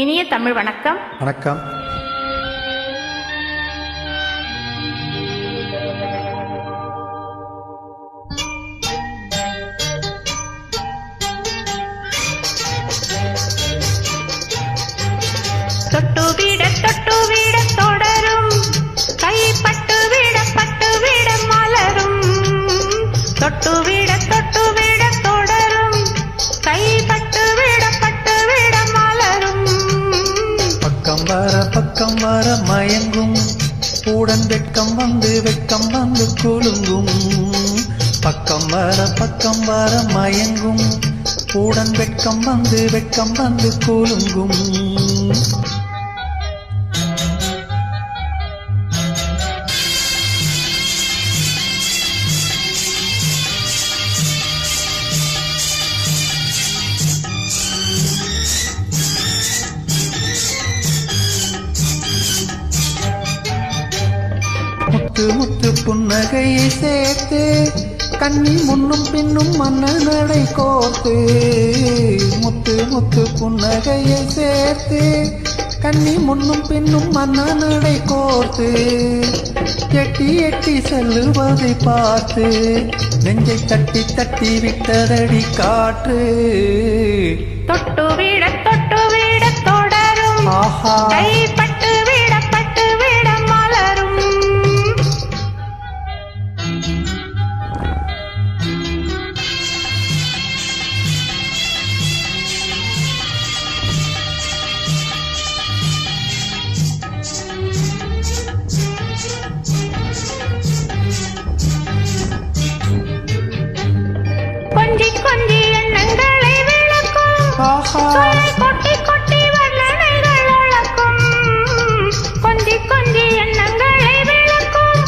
இனிய தமிழ் வணக்கம். வணக்கம். தொட்டுவிட தொடரும், கைப்பட்டுவிட பட்டுவிட மலரும். தொட்டுவிட தொடரும், கைப்பட்டுவிட பட்டுவிட மலரும். பக்கம் வர மயங்கும், உடன் வெட்கம் வந்து குலுங்கும். பக்கம் வர மயங்கும், உடன் வெட்கம் வந்து குலுங்கும். முத்து புன்னகையை சேர்த்து, கண்ணி முன்னும் பின்னும் மன்னன் நடை கோர்த்து. முத்து புன்னகையை சேர்த்து, கண்ணி முன்னும் பின்னும் மன்னன் நடை கோர்த்து. எட்டி செல்லுவதை பார்த்து, நெஞ்சை தட்டி விட்டதடி காற்று. தொட்டுவிட தொடரும், கைப்பட்டுவிட பட்டுவிட மலரும். கொஞ்சி எண்ணங்களை விளக்கும், கொட்டி வர்ணனைகள் அளக்கும். கொஞ்சி எண்ணங்களை விளக்கும்,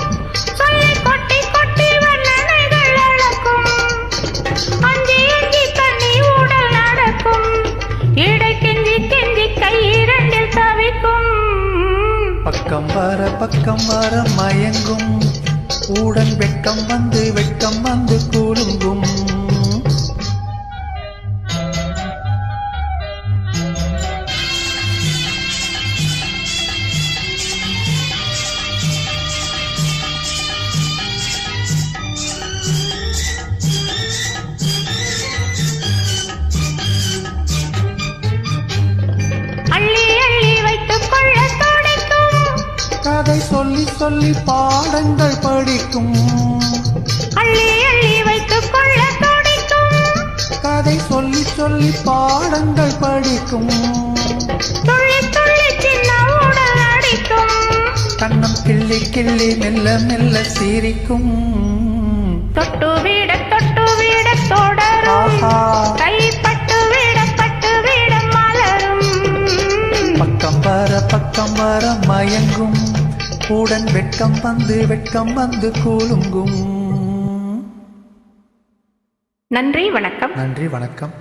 சொல்லி கொட்டி வர்ணனைகள் அளக்கும். அஞ்சி தண்ணி உடல் நடக்கும், இடை கெஞ்சி கை இரண்டில் தவிக்கும். பக்கம் வர மயங்கும், உடன் வெட்கம் வந்து கூலுங்கும். கதை சொல்லி பாடங்கள் படிக்கும். அள்ளி வைத்துக் கொள்ள துடிக்கும். கதை சொல்லி பாடங்கள் படிக்கும். துள்ளி சின்ன உடல் அடிக்கும். கண்ணம் கிள்ளி மெல்ல சிரிக்கும். தொட்டுவிட தொடரும், கைப்பட்டுவிட பட்டுவிட மலரும். பக்கம் வர மயங்கும், உடன் வெட்கம் வந்து கூலுங்கும். நன்றி வணக்கம். நன்றி வணக்கம்.